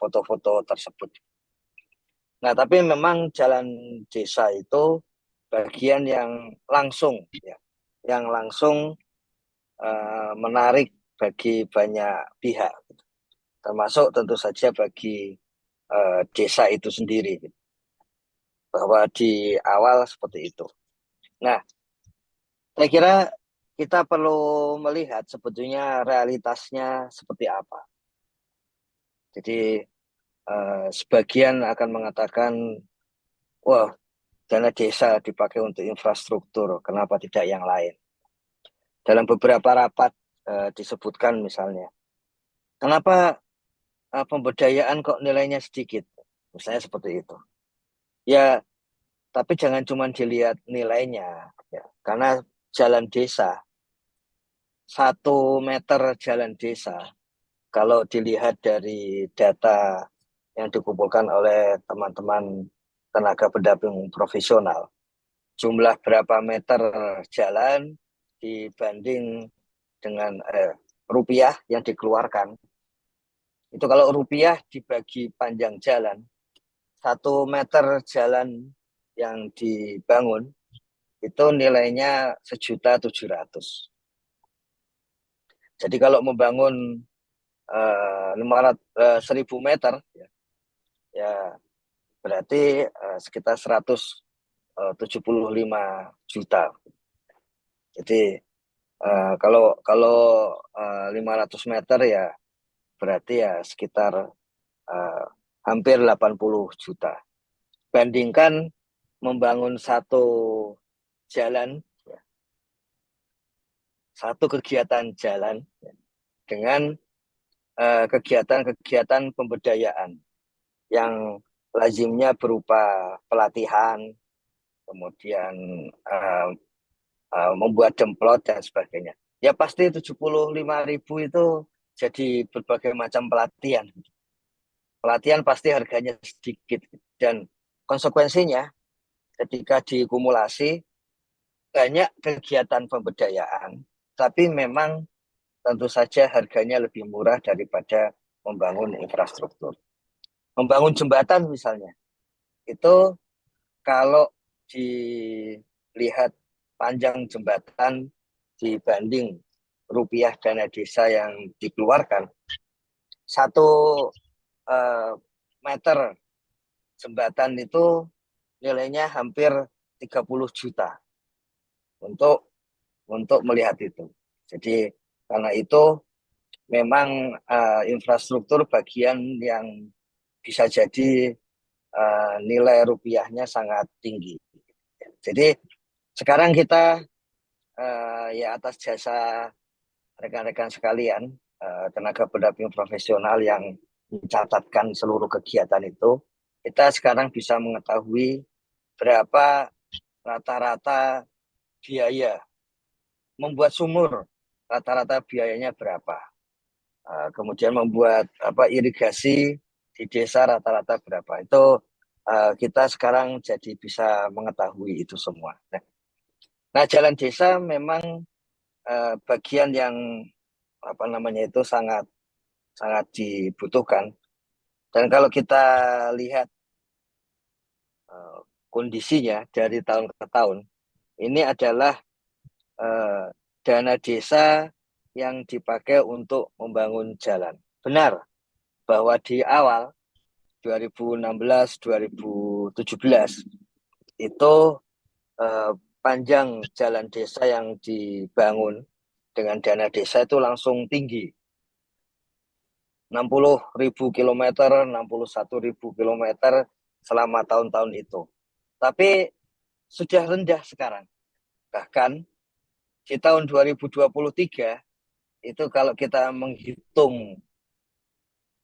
foto-foto tersebut. Nah, tapi memang jalan desa itu bagian yang langsung, ya, yang langsung menarik bagi banyak pihak, termasuk tentu saja bagi desa itu sendiri, bahwa di awal seperti itu. Nah, saya kira kita perlu melihat sebetulnya realitasnya seperti apa. Jadi sebagian akan mengatakan, wah, dana desa dipakai untuk infrastruktur, kenapa tidak yang lain? Dalam beberapa rapat disebutkan misalnya, kenapa pemberdayaan kok nilainya sedikit? Misalnya seperti itu. Ya, tapi jangan cuma dilihat nilainya, ya. Karena jalan desa, 1 meter jalan desa, kalau dilihat dari data yang dikumpulkan oleh teman-teman tenaga pendamping profesional, jumlah berapa meter jalan dibanding dengan rupiah yang dikeluarkan. Itu kalau rupiah dibagi panjang jalan, 1 meter jalan yang dibangun itu nilainya 1.700.000. Jadi kalau membangun 1.000 meter, ya berarti sekitar 175 juta. Jadi kalau 500 meter ya berarti ya sekitar hampir 80 juta. Bandingkan membangun satu jalan, ya, satu kegiatan jalan, ya, dengan kegiatan-kegiatan pemberdayaan yang lazimnya berupa pelatihan, kemudian membuat demplot dan sebagainya. Ya pasti 75.000 itu jadi berbagai macam pelatihan. Pelatihan pasti harganya sedikit dan konsekuensinya ketika dikumulasi banyak kegiatan pemberdayaan, tapi memang tentu saja harganya lebih murah daripada membangun infrastruktur. Membangun jembatan misalnya, itu kalau dilihat panjang jembatan dibanding rupiah dana desa yang dikeluarkan, 1 meter jembatan itu nilainya hampir 30 juta untuk melihat itu. Jadi karena itu memang infrastruktur bagian yang bisa jadi nilai rupiahnya sangat tinggi. Jadi sekarang kita ya atas jasa rekan-rekan sekalian, tenaga pendamping profesional yang mencatatkan seluruh kegiatan itu, kita sekarang bisa mengetahui berapa rata-rata biaya membuat sumur, rata-rata biayanya berapa. Kemudian membuat irigasi di desa rata-rata berapa. Itu kita sekarang jadi bisa mengetahui itu semua. Nah, jalan desa memang bagian yang itu sangat sangat dibutuhkan. Dan kalau kita lihat kondisinya dari tahun ke tahun, ini adalah dana desa yang dipakai untuk membangun jalan. Benar bahwa di awal 2016-2017 itu panjang jalan desa yang dibangun dengan dana desa itu langsung tinggi. 60.000 kilometer, 61.000 kilometer selama tahun-tahun itu. Tapi sudah rendah sekarang. Bahkan di tahun 2023 itu kalau kita menghitung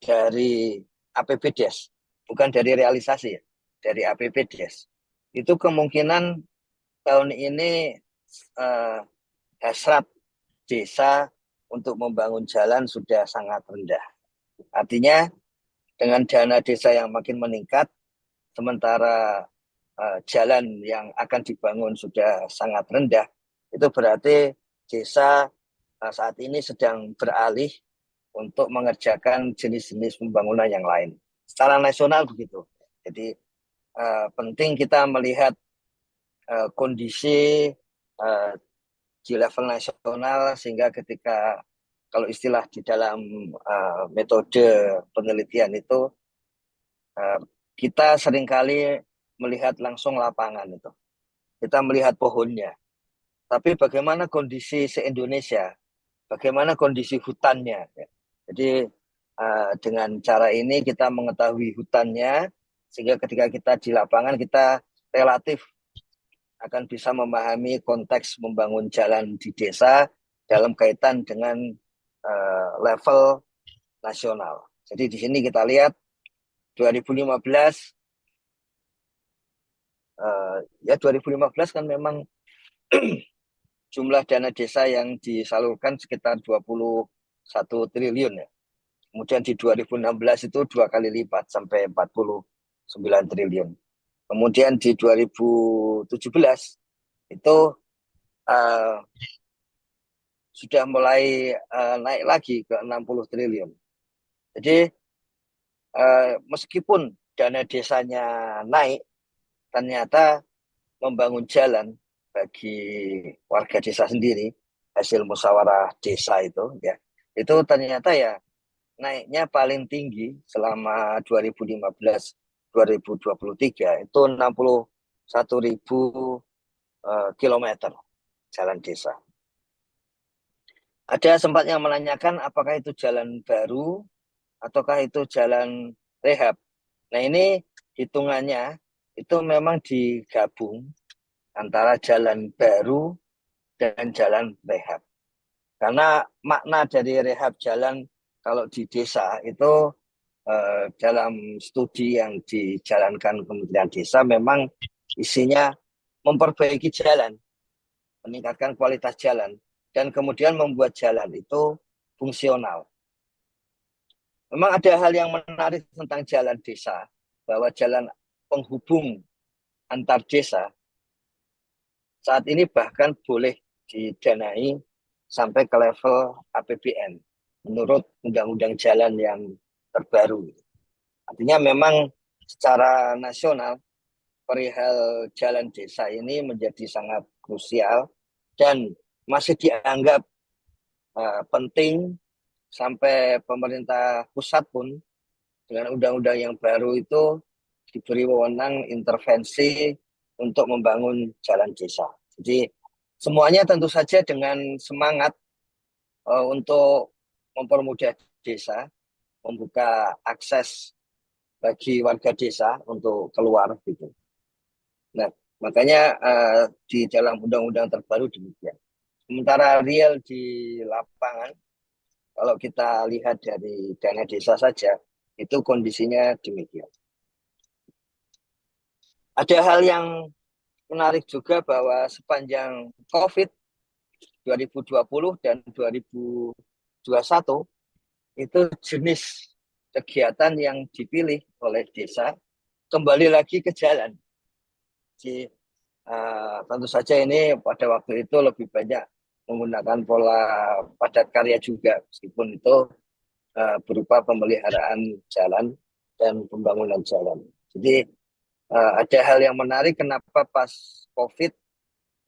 dari APBDes, bukan dari realisasi ya, dari APBDes, itu kemungkinan tahun ini hasrat desa untuk membangun jalan sudah sangat rendah. Artinya dengan dana desa yang makin meningkat, sementara jalan yang akan dibangun sudah sangat rendah, itu berarti desa saat ini sedang beralih untuk mengerjakan jenis-jenis pembangunan yang lain. secara nasional begitu. Jadi penting kita melihat kondisi uh, di level nasional sehingga ketika kalau istilah di dalam metode penelitian itu uh, kita seringkali melihat langsung lapangan itu. Kita melihat pohonnya. Tapi bagaimana kondisi se-Indonesia? Bagaimana kondisi hutannya? Ya. Jadi dengan cara ini kita mengetahui hutannya sehingga ketika kita di lapangan kita relatif akan bisa memahami konteks membangun jalan di desa dalam kaitan dengan level nasional. Jadi di sini kita lihat 2015 ya 2015 kan memang jumlah dana desa yang disalurkan sekitar 21 triliun ya. Kemudian di 2016 itu 2 kali lipat sampai 49 triliun. Kemudian di 2017 itu uh, sudah mulai naik lagi ke 60 triliun. Jadi meskipun dana desanya naik, ternyata membangun jalan bagi warga desa sendiri, hasil musyawarah desa itu ya, itu ternyata ya naiknya paling tinggi selama 2015-2023 itu 61.000 kilometer jalan desa. Ada sempat yang menanyakan apakah itu jalan baru ataukah itu jalan rehab. Nah ini hitungannya itu memang digabung antara jalan baru dan jalan rehab. Karena makna dari rehab jalan kalau di desa itu dalam studi yang dijalankan Kementerian Desa memang isinya memperbaiki jalan, meningkatkan kualitas jalan, dan kemudian membuat jalan itu fungsional. Memang ada hal yang menarik tentang jalan desa, bahwa jalan penghubung antar desa saat ini bahkan boleh didanai sampai ke level APBN menurut Undang-Undang Jalan yang terbaru. Artinya memang secara nasional perihal jalan desa ini menjadi sangat krusial dan masih dianggap penting sampai pemerintah pusat pun dengan undang-undang yang baru itu diberi wewenang intervensi untuk membangun jalan desa. Jadi semuanya tentu saja dengan semangat untuk mempermudah desa, membuka akses bagi warga desa untuk keluar gitu. Nah, makanya di dalam undang-undang terbaru demikian. Sementara real di lapangan, kalau kita lihat dari dana desa saja, itu kondisinya demikian. Ada hal yang menarik juga bahwa sepanjang COVID 2020 dan 2021 itu jenis kegiatan yang dipilih oleh desa kembali lagi ke jalan. Jadi tentu saja ini pada waktu itu lebih banyak menggunakan pola padat karya juga, meskipun itu berupa pemeliharaan jalan dan pembangunan jalan. Jadi ada hal yang menarik kenapa pas COVID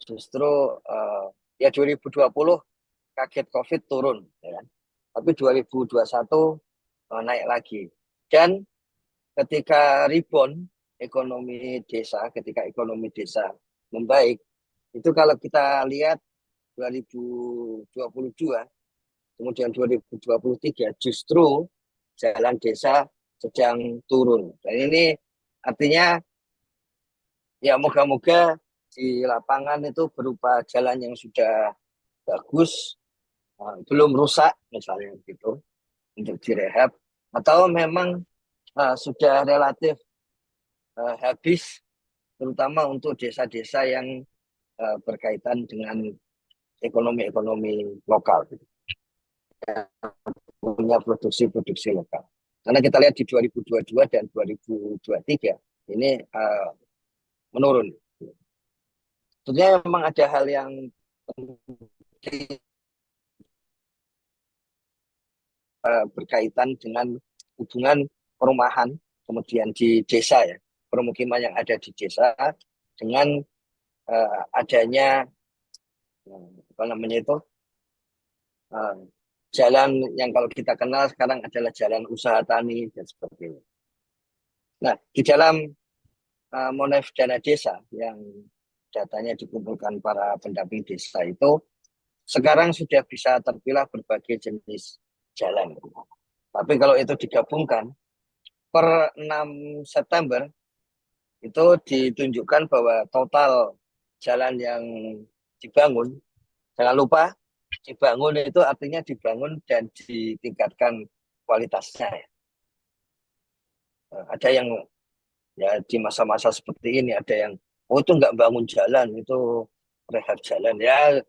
justru ya 2020 kaget COVID turun, ya kan? Tapi 2021 naik lagi. Dan ketika rebound ketika ekonomi desa membaik, itu kalau kita lihat 2022, kemudian 2023 justru jalan desa sedang turun. Dan ini artinya ya moga-moga di lapangan itu berupa jalan yang sudah bagus, belum rusak misalnya gitu untuk direhab, atau memang sudah relatif habis, terutama untuk desa-desa yang berkaitan dengan ekonomi-ekonomi lokal, gitu, punya produksi-produksi lokal. Karena kita lihat di 2022 dan 2023 ini menurun. Sebenarnya memang ada hal yang berkaitan dengan hubungan perumahan kemudian di desa ya, permukiman yang ada di desa dengan adanya apa namanya itu eh, jalan yang kalau kita kenal sekarang adalah jalan usaha tani dan sebagainya. Nah, di dalam Monef Dana Desa yang datanya dikumpulkan para pendamping desa itu sekarang sudah bisa terpilah berbagai jenis jalan. Tapi kalau itu digabungkan per 6 September itu ditunjukkan bahwa total jalan yang dibangun, jangan lupa dibangun itu artinya dibangun dan ditingkatkan kualitasnya. Ada yang ya di masa-masa seperti ini ada yang oh itu nggak bangun jalan, itu rehab jalan ya.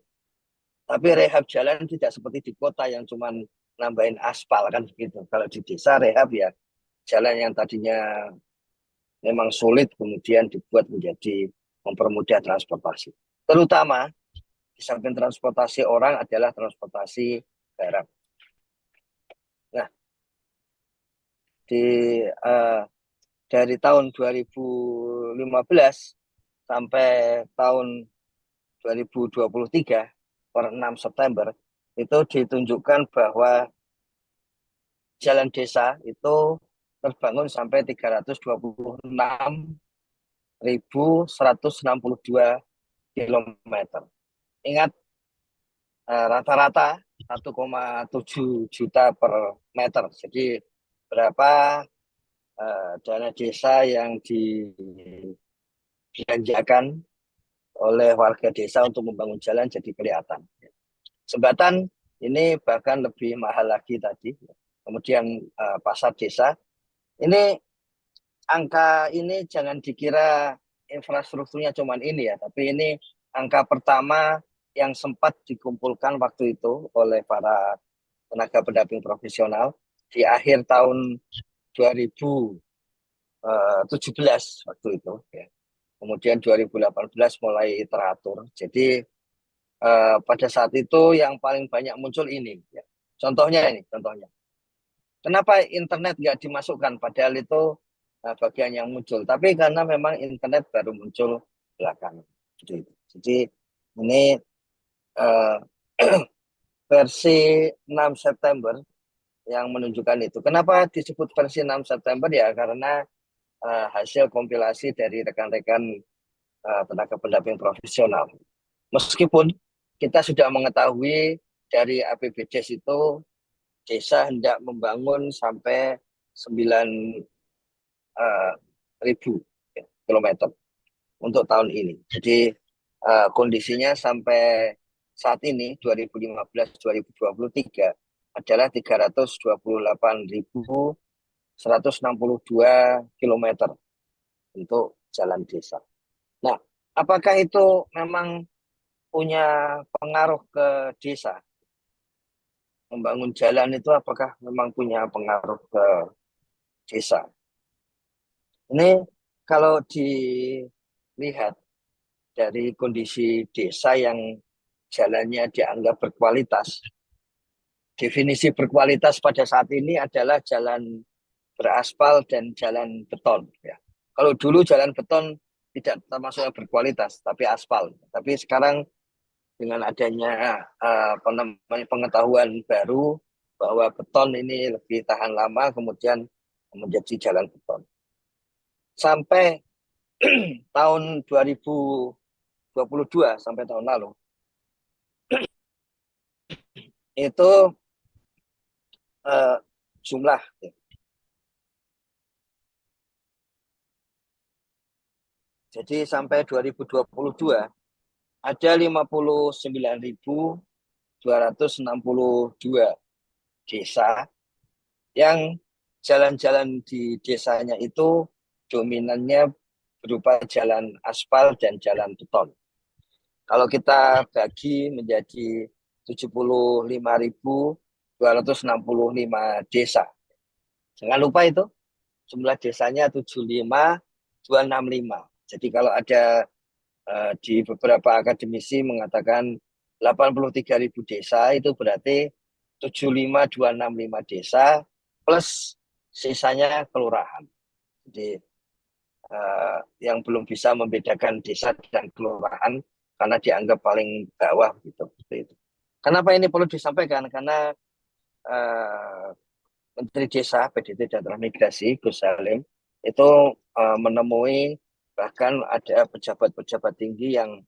Tapi rehab jalan tidak seperti di kota yang cuman nambahin aspal kan begitu. Kalau di desa rehab ya jalan yang tadinya memang sulit kemudian dibuat menjadi mempermudah transportasi. Terutama di samping transportasi orang adalah transportasi barang. Nah, di uh, dari tahun 2015 sampai tahun 2023 per 6 September itu ditunjukkan bahwa jalan desa itu terbangun sampai 326.162 kilometer. Ingat rata-rata 1,7 juta per meter. Jadi berapa dana desa yang dibelanjakan oleh warga desa untuk membangun jalan jadi kelihatan. Jembatan ini bahkan lebih mahal lagi tadi. Kemudian pasar desa. Ini angka ini jangan dikira infrastrukturnya cuman ini ya, tapi ini angka pertama yang sempat dikumpulkan waktu itu oleh para tenaga pendamping profesional di akhir tahun 2017 waktu itu. Ya. Kemudian 2018 mulai teratur. Jadi pada saat itu yang paling banyak muncul ini. Ya. Contohnya ini, contohnya. Kenapa internet nggak dimasukkan? Padahal itu bagian yang muncul. Tapi karena memang internet baru muncul belakangan. Jadi ini uh, versi 6 September yang menunjukkan itu. Kenapa disebut versi 6 September? Ya karena hasil kompilasi dari rekan-rekan tenaga pendamping profesional. Meskipun kita sudah mengetahui dari APBDes itu desa hendak membangun sampai 9.000 kilometer untuk tahun ini. Jadi kondisinya sampai saat ini 2015-2023 adalah 328.162 kilometer untuk jalan desa. Nah, apakah itu memang punya pengaruh ke desa? Membangun jalan itu apakah memang punya pengaruh ke desa? Ini kalau dilihat dari kondisi desa yang jalannya dianggap berkualitas, definisi berkualitas pada saat ini adalah jalan beraspal dan jalan beton. Ya. Kalau dulu jalan beton tidak termasuk berkualitas, tapi aspal. Tapi sekarang dengan adanya pengetahuan baru bahwa beton ini lebih tahan lama, kemudian menjadi jalan beton. Sampai tahun 2022 sampai tahun lalu itu jumlah jadi sampai 2022 ada 59.262 desa yang jalan-jalan di desanya itu dominannya berupa jalan aspal dan jalan beton. Kalau kita bagi menjadi 75.265 desa. Jangan lupa itu jumlah desanya 75.265. Jadi kalau ada di beberapa akademisi mengatakan 83.000 desa itu berarti 75.265 desa plus sisanya kelurahan. Jadi yang belum bisa membedakan desa dan kelurahan karena dianggap paling bawah gitu. Seperti itu. Kenapa ini perlu disampaikan? Karena eh, Menteri Desa PDT dan Transmigrasi Gus Salim itu menemui bahkan ada pejabat-pejabat tinggi yang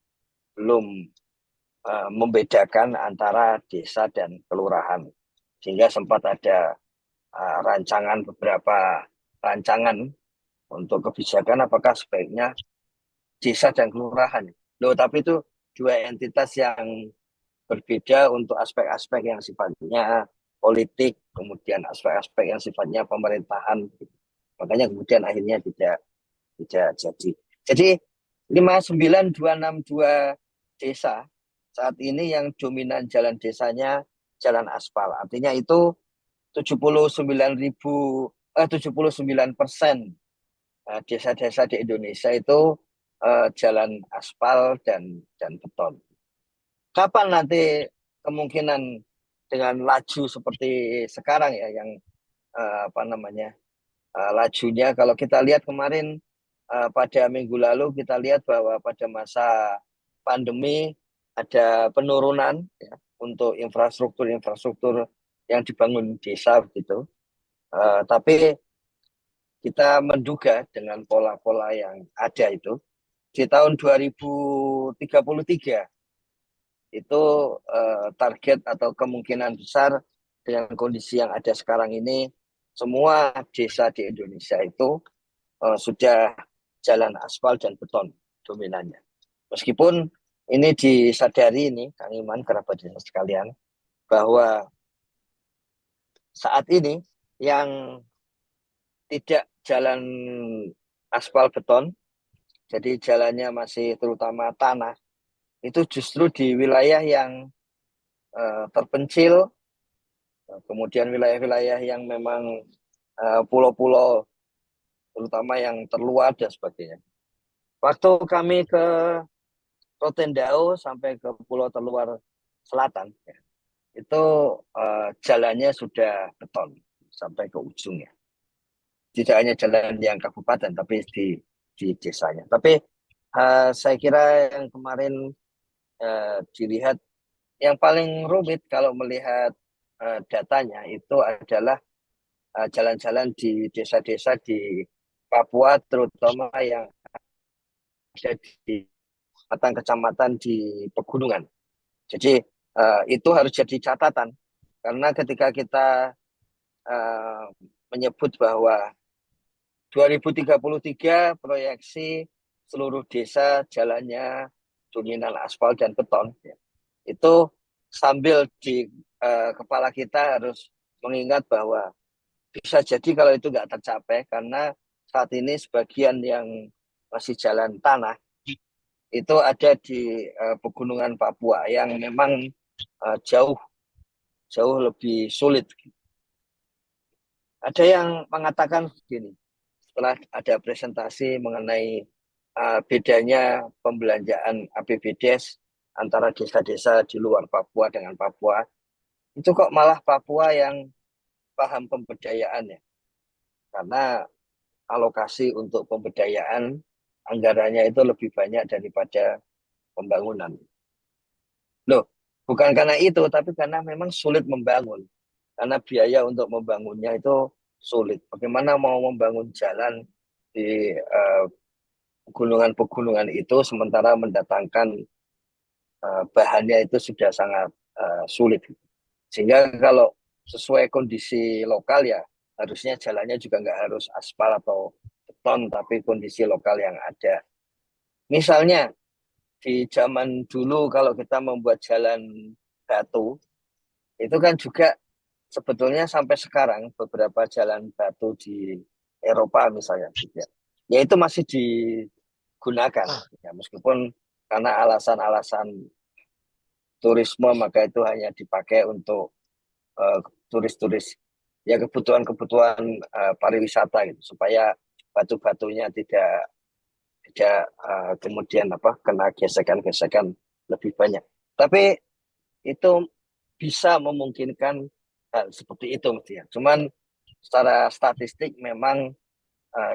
belum membedakan antara desa dan kelurahan, sehingga sempat ada rancangan beberapa rancangan untuk kebijakan apakah sebaiknya desa dan kelurahan. Loh, tapi itu dua entitas yang berbeda untuk aspek-aspek yang sifatnya politik, kemudian aspek-aspek yang sifatnya pemerintahan. Makanya kemudian akhirnya tidak jadi. Jadi 59262 desa saat ini yang dominan jalan desanya jalan aspal. Artinya itu 79% desa-desa di Indonesia itu jalan aspal dan beton. Kapan nanti kemungkinan dengan laju seperti sekarang ya yang apa namanya lajunya kalau kita lihat kemarin pada minggu lalu kita lihat bahwa pada masa pandemi ada penurunan ya, untuk infrastruktur yang dibangun desa begitu. Tapi kita menduga dengan pola-pola yang ada itu di tahun 2033 itu target atau kemungkinan besar dengan kondisi yang ada sekarang ini semua desa di Indonesia itu sudah jalan aspal dan beton dominannya. Meskipun ini disadari ini Kang Iman kerabat desa sekalian bahwa saat ini yang tidak jalan aspal beton, jadi jalannya masih terutama tanah, itu justru di wilayah yang terpencil, kemudian wilayah-wilayah yang memang pulau-pulau, terutama yang terluar dan sebagainya. Waktu kami ke Rotendao sampai ke pulau terluar selatan, ya, itu jalannya sudah beton sampai ke ujungnya. Tidak hanya jalan yang kabupaten, tapi di desanya. Tapi saya kira yang kemarin dilihat yang paling rumit kalau melihat datanya itu adalah jalan-jalan di desa-desa di Papua, terutama yang ada di kecamatan di pegunungan. Jadi itu harus jadi catatan karena ketika kita uh, menyebut bahwa 2033 proyeksi seluruh desa jalannya dominan aspal dan beton, ya, itu sambil di kepala kita harus mengingat bahwa bisa jadi kalau itu nggak tercapai karena saat ini sebagian yang masih jalan tanah itu ada di pegunungan Papua yang memang jauh jauh lebih sulit. Ada yang mengatakan begini, setelah ada presentasi mengenai bedanya pembelanjaan APBDes antara desa-desa di luar Papua dengan Papua, itu kok malah Papua yang paham pemberdayaan ya, karena alokasi untuk pemberdayaan anggarannya itu lebih banyak daripada pembangunan. Loh, bukan karena itu, tapi karena memang sulit membangun. Karena biaya untuk membangunnya itu sulit. Bagaimana mau membangun jalan di pegunungan-pegunungan itu sementara mendatangkan bahannya itu sudah sangat sulit. Sehingga kalau sesuai kondisi lokal ya harusnya jalannya juga nggak harus aspal atau beton, tapi kondisi lokal yang ada. Misalnya di zaman dulu kalau kita membuat jalan batu, itu kan juga sebetulnya sampai sekarang beberapa jalan batu di Eropa misalnya, ya itu masih digunakan, ya, meskipun karena alasan-alasan turisme maka itu hanya dipakai untuk turis-turis ya kebutuhan-kebutuhan pariwisata gitu supaya batu-batunya tidak kemudian apa kena gesekan-gesekan lebih banyak. Tapi itu bisa memungkinkan hal seperti itu mestinya. Cuman secara statistik memang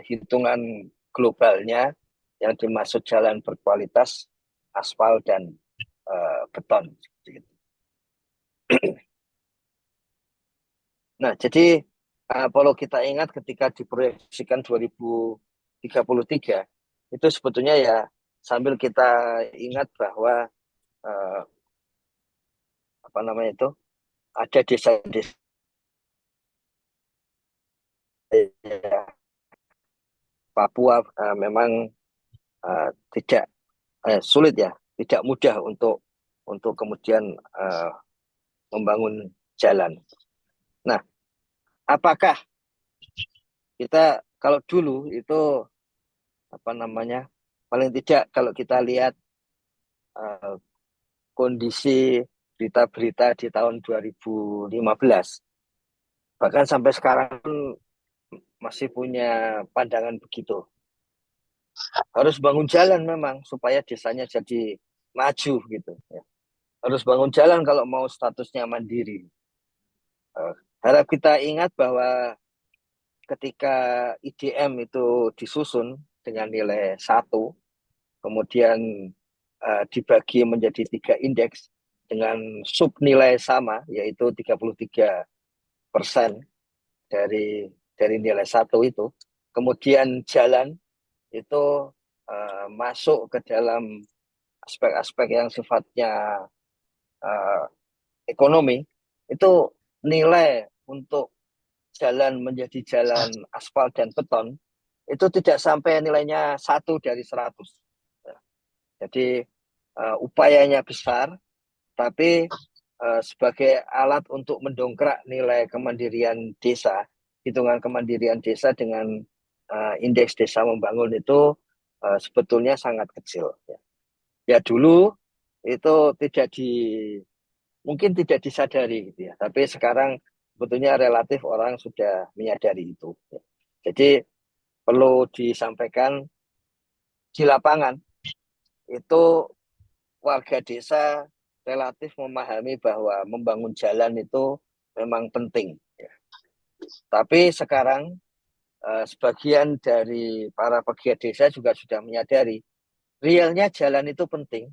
hitungan globalnya yang dimaksud jalan berkualitas aspal dan beton. Nah, jadi kalau kita ingat ketika diproyeksikan 2033, itu sebetulnya ya sambil kita ingat bahwa eh, apa namanya itu ada desa-desa Papua memang tidak sulit ya, tidak mudah untuk kemudian eh, membangun jalan. Nah, apakah kita kalau dulu itu apa namanya paling tidak kalau kita lihat eh, kondisi berita-berita di tahun 2015 bahkan sampai sekarang pun masih punya pandangan begitu. Harus bangun jalan memang supaya desanya jadi maju gitu. Ya. Harus bangun jalan kalau mau statusnya mandiri. Harap kita ingat bahwa ketika IDM itu disusun dengan nilai 1, kemudian dibagi menjadi 3 indeks dengan subnilai sama, yaitu 33% dari nilai 1 itu. Kemudian jalan itu masuk ke dalam aspek-aspek yang sifatnya uh, ekonomi, itu nilai untuk jalan menjadi jalan aspal dan beton itu tidak sampai nilainya 1 dari 100. Jadi upayanya besar, tapi sebagai alat untuk mendongkrak nilai kemandirian desa, hitungan kemandirian desa dengan indeks desa membangun itu sebetulnya sangat kecil. Ya dulu itu tidak mungkin tidak disadari gitu ya, tapi sekarang sebetulnya relatif orang sudah menyadari itu. Jadi perlu disampaikan di lapangan itu warga desa relatif memahami bahwa membangun jalan itu memang penting. Tapi sekarang sebagian dari para pegiat desa juga sudah menyadari realnya jalan itu penting,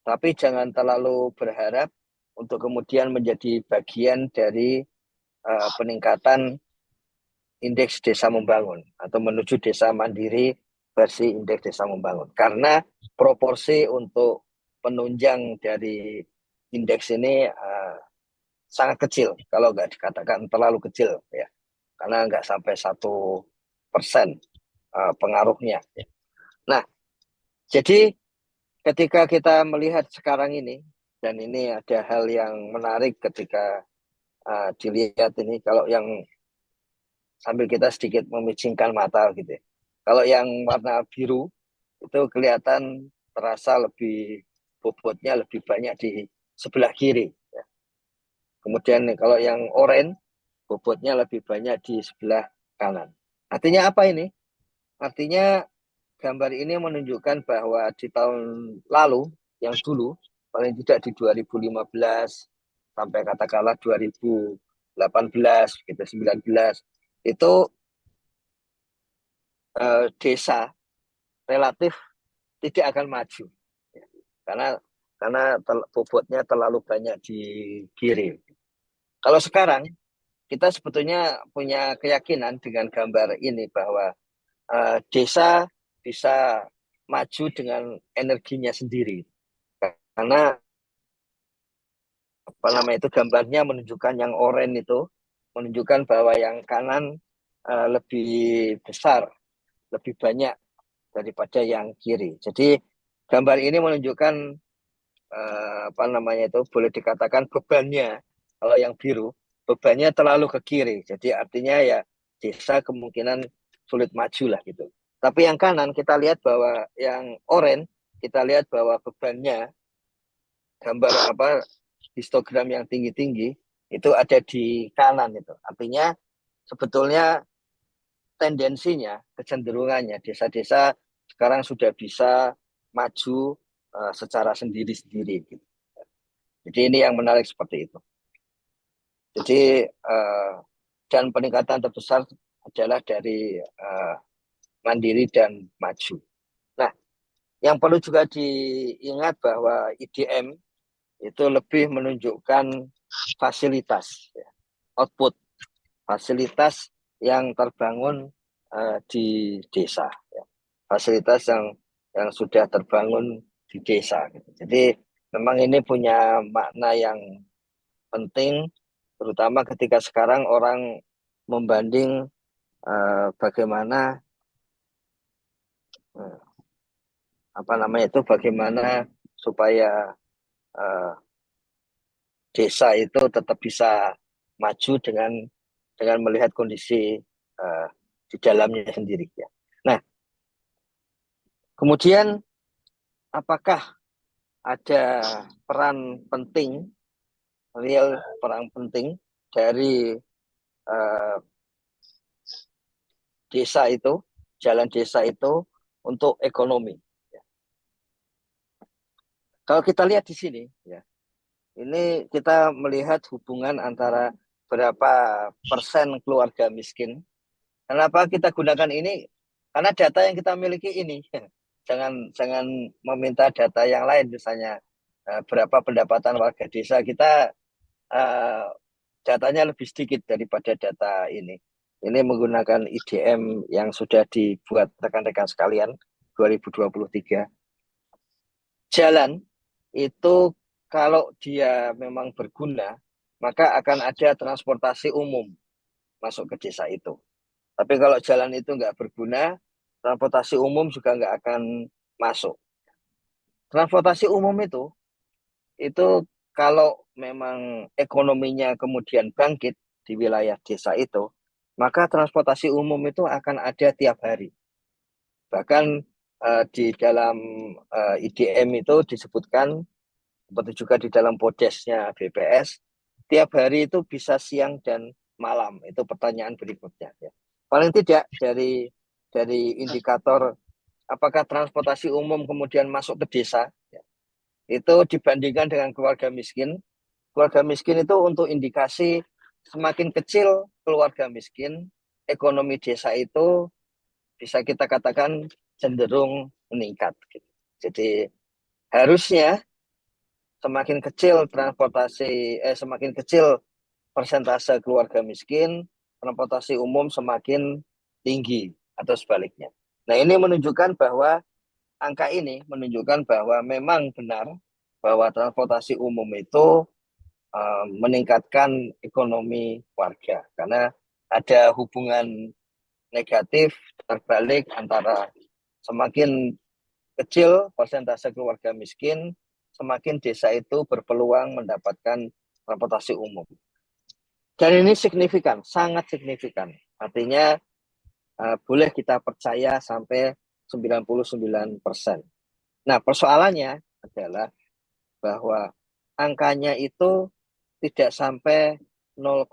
tapi jangan terlalu berharap untuk kemudian menjadi bagian dari peningkatan indeks desa membangun atau menuju desa mandiri versi indeks desa membangun. Karena proporsi untuk penunjang dari indeks ini sangat kecil, kalau nggak dikatakan terlalu kecil ya, karena nggak sampai 1% pengaruhnya. Nah, jadi ketika kita melihat sekarang ini, dan ini ada hal yang menarik ketika dilihat ini, kalau yang sambil kita sedikit memicingkan mata gitu ya. Kalau yang warna biru itu kelihatan terasa lebih bobotnya lebih banyak di sebelah kiri. Ya. Kemudian kalau yang oranye bobotnya lebih banyak di sebelah kanan. Artinya apa ini? Artinya gambar ini menunjukkan bahwa di tahun lalu, yang dulu, paling tidak di 2015 sampai katakanlah 2018, gitu, 19, itu desa relatif tidak akan maju. Karena bobotnya terlalu banyak di kiri. Kalau sekarang, kita sebetulnya punya keyakinan dengan gambar ini bahwa desa bisa maju dengan energinya sendiri. Karena apa namanya itu gambarnya menunjukkan yang oranye itu menunjukkan bahwa yang kanan lebih besar, lebih banyak daripada yang kiri. Jadi gambar ini menunjukkan apa namanya itu boleh dikatakan bebannya kalau yang biru bebannya terlalu ke kiri. Jadi artinya ya desa kemungkinan sulit maju lah gitu. Tapi yang kanan kita lihat bahwa yang oranye kita lihat bahwa bebannya gambar apa histogram yang tinggi-tinggi itu ada di kanan itu. Artinya sebetulnya tendensinya, kecenderungannya desa-desa sekarang sudah bisa maju secara sendiri-sendiri. Gitu. Jadi ini yang menarik seperti itu. Jadi dan peningkatan terbesar adalah dari Mandiri dan Maju. Nah, yang perlu juga diingat bahwa IDM itu lebih menunjukkan fasilitas, ya, output, fasilitas yang terbangun di desa, ya. Fasilitas yang sudah terbangun di desa. Jadi memang ini punya makna yang penting, terutama ketika sekarang orang membanding bagaimana eh, bagaimana supaya eh, desa itu tetap bisa maju dengan melihat kondisi eh, di dalamnya sendiri, ya. Nah, kemudian apakah ada peran penting, real peran penting dari eh, desa itu, jalan desa itu untuk ekonomi? Ya. Kalau kita lihat di sini, ya, ini kita melihat hubungan antara berapa persen keluarga miskin. Kenapa kita gunakan ini? Karena data yang kita miliki ini. Jangan jangan meminta data yang lain, misalnya berapa pendapatan warga desa kita, eh, datanya lebih sedikit daripada data ini. Ini menggunakan IDM yang sudah dibuat rekan-rekan sekalian 2023. Jalan itu kalau dia memang berguna, maka akan ada transportasi umum masuk ke desa itu. Tapi kalau jalan itu nggak berguna, transportasi umum juga nggak akan masuk. Transportasi umum itu kalau memang ekonominya kemudian bangkit di wilayah desa itu, maka transportasi umum itu akan ada tiap hari. Bahkan di dalam IDM itu disebutkan, seperti juga di dalam podesnya BPS, tiap hari itu bisa siang dan malam. Itu pertanyaan berikutnya, ya. Paling tidak dari indikator apakah transportasi umum kemudian masuk ke desa, ya, itu dibandingkan dengan keluarga miskin itu untuk indikasi semakin kecil keluarga miskin, ekonomi desa itu bisa kita katakan cenderung meningkat, gitu. Jadi harusnya semakin kecil persentase keluarga miskin, transportasi umum semakin tinggi atau sebaliknya. Nah, ini menunjukkan bahwa angka ini menunjukkan bahwa memang benar bahwa transportasi umum itu meningkatkan ekonomi warga karena ada hubungan negatif terbalik antara semakin kecil persentase keluarga miskin, semakin desa itu berpeluang mendapatkan transportasi umum. Dan ini signifikan, sangat signifikan. Artinya boleh kita percaya sampai 99%. Nah, persoalannya adalah bahwa angkanya itu tidak sampai 0,6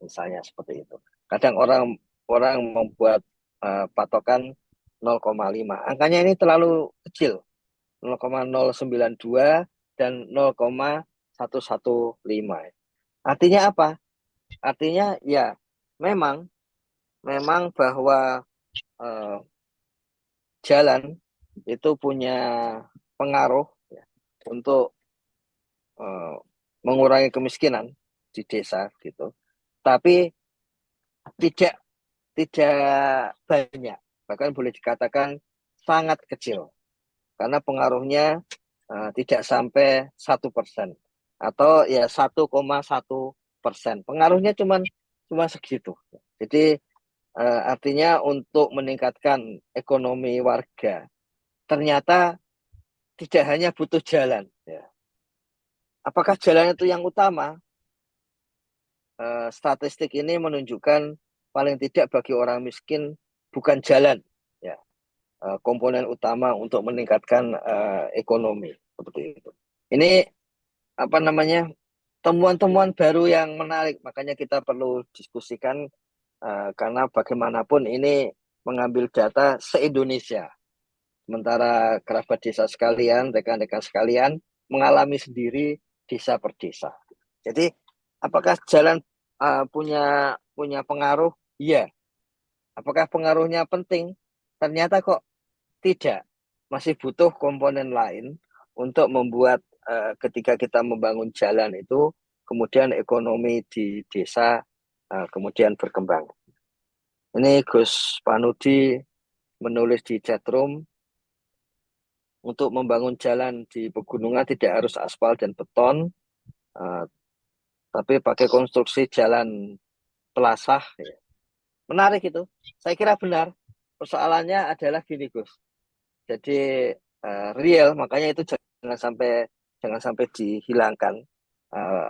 misalnya seperti itu. Kadang orang orang membuat patokan 0,5. Angkanya ini terlalu kecil, 0,092 dan 0,115. Artinya apa? Artinya ya memang memang bahwa eh, jalan itu punya pengaruh, ya, untuk eh, mengurangi kemiskinan di desa gitu. Tapi tidak tidak banyak, bahkan boleh dikatakan sangat kecil karena pengaruhnya tidak sampai 1% atau ya 1,1%. Pengaruhnya cuma segitu. Jadi artinya untuk meningkatkan ekonomi warga ternyata tidak hanya butuh jalan, ya. Apakah jalan itu yang utama? Statistik ini menunjukkan paling tidak bagi orang miskin bukan jalan, ya, komponen utama untuk meningkatkan ekonomi seperti itu. Ini apa namanya, temuan-temuan baru yang menarik, makanya kita perlu diskusikan karena bagaimanapun ini mengambil data se-Indonesia, sementara kerabat desa sekalian, rekan-rekan sekalian mengalami sendiri desa per desa. Jadi apakah jalan punya punya pengaruh? Iya, apakah pengaruhnya penting? Ternyata kok tidak. Masih butuh komponen lain untuk membuat ketika kita membangun jalan itu, kemudian ekonomi di desa kemudian berkembang. Ini Gus Panudi menulis di chatroom, untuk membangun jalan di pegunungan tidak harus aspal dan beton, eh, tapi pakai konstruksi jalan pelasah. Ya. Menarik itu. Saya kira benar. Persoalannya adalah gini, Gus. Jadi real, makanya itu jangan sampai dihilangkan,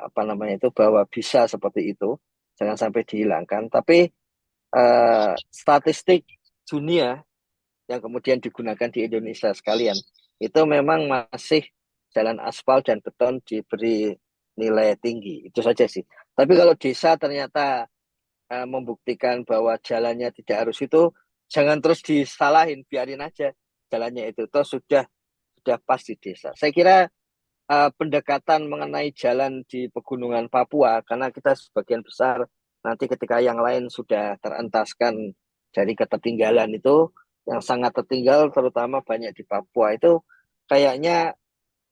apa namanya itu, bahwa bisa seperti itu, jangan sampai dihilangkan. Tapi statistik dunia yang kemudian digunakan di Indonesia sekalian itu memang masih jalan aspal dan beton diberi nilai tinggi. Itu saja sih. Tapi kalau desa ternyata membuktikan bahwa jalannya tidak harus itu, jangan terus disalahin, biarin aja jalannya itu. Toh sudah pas di desa. Saya kira pendekatan mengenai jalan di pegunungan Papua, karena kita sebagian besar nanti ketika yang lain sudah terentaskan dari ketertinggalan itu, yang sangat tertinggal terutama banyak di Papua itu, kayaknya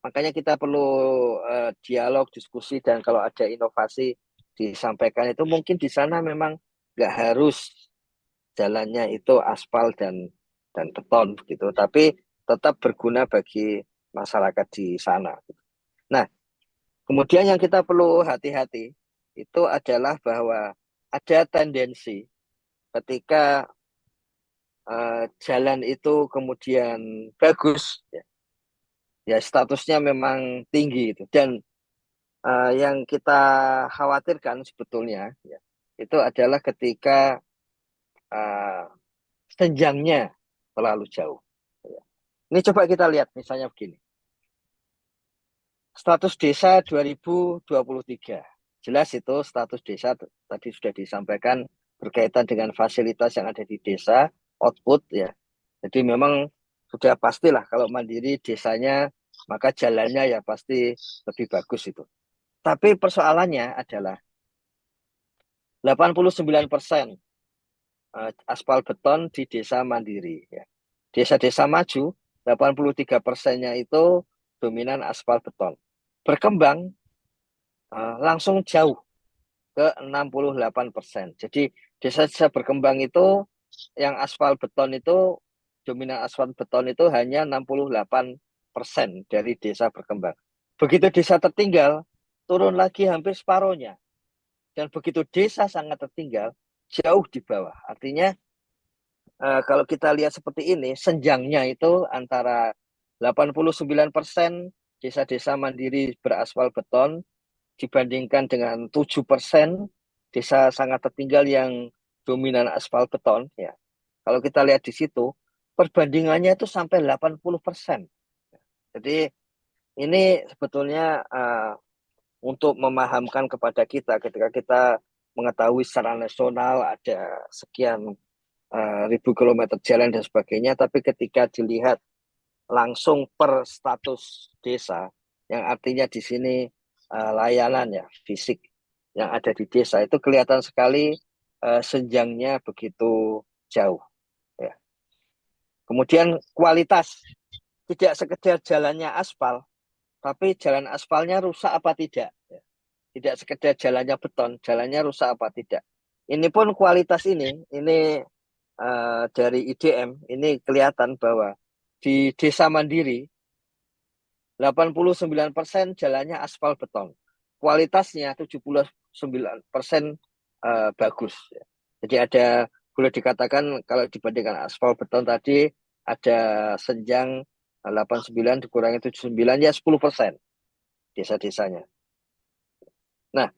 makanya kita perlu dialog, diskusi, dan kalau ada inovasi disampaikan itu, mungkin di sana memang nggak harus jalannya itu aspal dan beton gitu, tapi tetap berguna bagi masyarakat di sana. Nah, kemudian yang kita perlu hati-hati itu adalah bahwa ada tendensi ketika jalan itu kemudian bagus, ya, ya statusnya memang tinggi itu. Dan yang kita khawatirkan sebetulnya, ya, itu adalah ketika uh, senjangnya terlalu jauh. Ya. Ini coba kita lihat misalnya begini. Status desa 2023. Jelas itu status desa tadi sudah disampaikan berkaitan dengan fasilitas yang ada di desa, output ya. Jadi memang sudah pastilah kalau mandiri desanya maka jalannya ya pasti lebih bagus itu. Tapi persoalannya adalah 89% aspal beton di desa mandiri ya. Desa-desa maju 83%-nya itu dominan aspal beton. Berkembang langsung jauh ke 68%. Jadi desa-desa berkembang itu yang aspal beton itu, dominan aspal beton itu hanya 68% dari desa berkembang. Begitu desa tertinggal, turun lagi hampir separohnya. Dan begitu desa sangat tertinggal, jauh di bawah. Artinya kalau kita lihat seperti ini, senjangnya itu antara 89% desa-desa mandiri beraspal beton dibandingkan dengan 7% desa sangat tertinggal yang dominan aspal beton ya. Kalau kita lihat di situ, perbandingannya itu sampai 80%. Jadi ini sebetulnya untuk memahamkan kepada kita ketika kita mengetahui secara nasional ada sekian ribu kilometer jalan dan sebagainya, tapi ketika dilihat langsung per status desa, yang artinya di sini layanan ya fisik yang ada di desa itu kelihatan sekali senjangnya begitu jauh. Ya. Kemudian kualitas, tidak sekedar jalannya aspal, tapi jalan aspalnya rusak apa tidak. Ya. Tidak sekedar jalannya beton, jalannya rusak apa tidak. Ini pun kualitas ini dari IDM, ini kelihatan bahwa di desa mandiri 89% jalannya aspal beton. Kualitasnya 79% bagus. Jadi ada, boleh dikatakan kalau dibandingkan aspal beton tadi, ada senjang 89 dikurangi 79 ya 10% desa-desanya. Nah,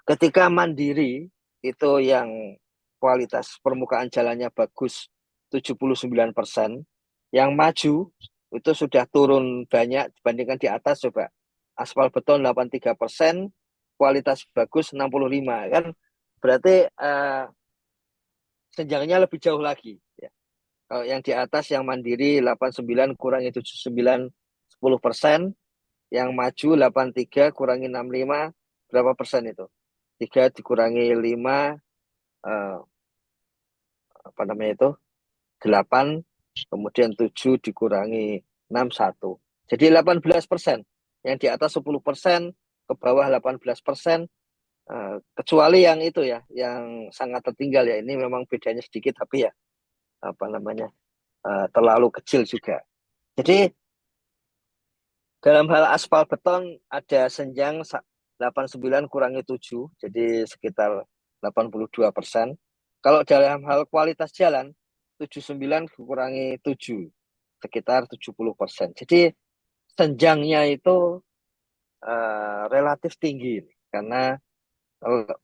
ketika mandiri itu yang kualitas permukaan jalannya bagus 79%, yang maju itu sudah turun banyak dibandingkan di atas. Coba aspal beton 83%, kualitas bagus 65 kan, berarti senjangnya lebih jauh lagi ya. Kalau yang di atas yang mandiri 89 kurangi 79 10%, yang maju 83 kurangi 65 berapa persen itu? 3 dikurangi 5 apa namanya itu 8, kemudian 7 dikurangi 6, 1. Jadi 18%. Yang di atas 10%, ke bawah 18%, kecuali yang itu ya, yang sangat tertinggal ya. Ini memang bedanya sedikit, tapi ya apa namanya terlalu kecil juga. Jadi dalam hal aspal beton ada senjang 89 kurangi 7, jadi sekitar 82%. Kalau dalam hal kualitas jalan, 79 kurangi 7, sekitar 70%. Jadi senjangnya itu relatif tinggi, karena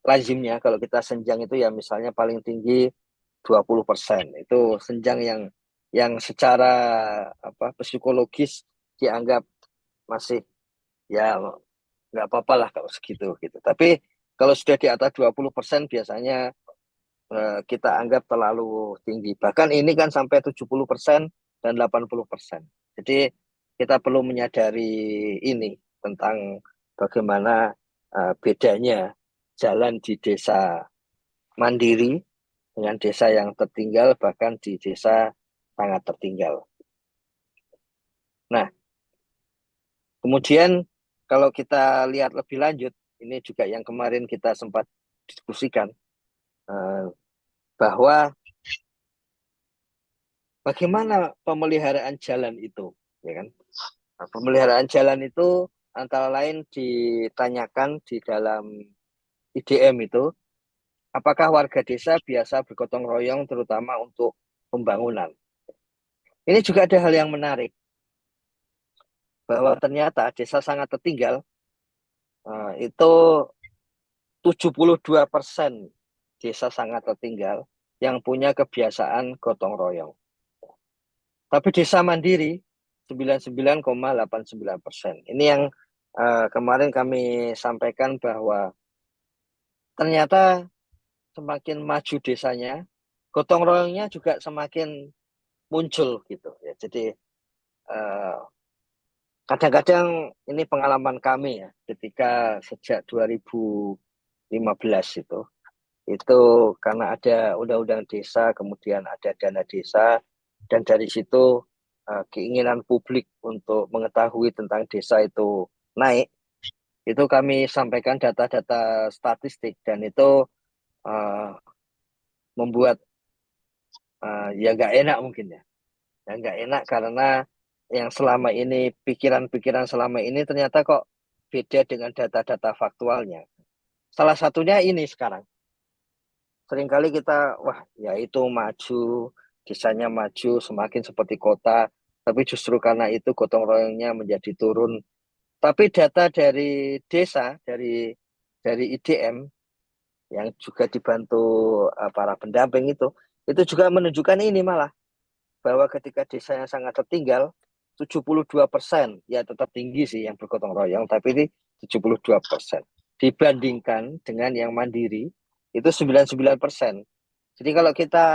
lazimnya kalau kita senjang itu ya misalnya paling tinggi 20%. Itu senjang yang secara apa psikologis dianggap masih ya nggak apa-apa lah kalau segitu gitu. Tapi kalau sudah di atas 20% biasanya kita anggap terlalu tinggi. Bahkan ini kan sampai 70% dan 80%. Jadi kita perlu menyadari ini tentang bagaimana bedanya jalan di desa mandiri dengan desa yang tertinggal, bahkan di desa sangat tertinggal. Nah, kemudian kalau kita lihat lebih lanjut, ini juga yang kemarin kita sempat diskusikan, eh, bahwa bagaimana pemeliharaan jalan itu, ya kan? Nah, pemeliharaan jalan itu antara lain ditanyakan di dalam IDM itu, apakah warga desa biasa bergotong royong terutama untuk pembangunan. Ini juga ada hal yang menarik, bahwa ternyata desa sangat tertinggal itu 72% desa sangat tertinggal yang punya kebiasaan gotong royong. Tapi desa mandiri 99,89%. Ini yang kemarin kami sampaikan bahwa ternyata semakin maju desanya, gotong royongnya juga semakin muncul gitu ya. Jadi eh, kadang-kadang ini pengalaman kami ya, ketika sejak 2015 itu karena ada undang-undang desa, kemudian ada dana desa, dan dari situ keinginan publik untuk mengetahui tentang desa itu naik. Itu kami sampaikan data-data statistik, dan itu uh, membuat ya nggak enak mungkin ya. Ya nggak enak karena yang selama ini, pikiran-pikiran selama ini ternyata kok beda dengan data-data faktualnya. Salah satunya ini sekarang. Seringkali kita, wah ya itu maju, desanya maju, semakin seperti kota, tapi justru karena itu gotong royongnya menjadi turun. Tapi data dari desa, dari IDM, yang juga dibantu para pendamping itu juga menunjukkan ini malah, bahwa ketika desa yang sangat tertinggal, 72%, ya tetap tinggi sih yang bergotong royong, tapi ini 72%. Dibandingkan dengan yang mandiri, itu 99%. Jadi kalau kita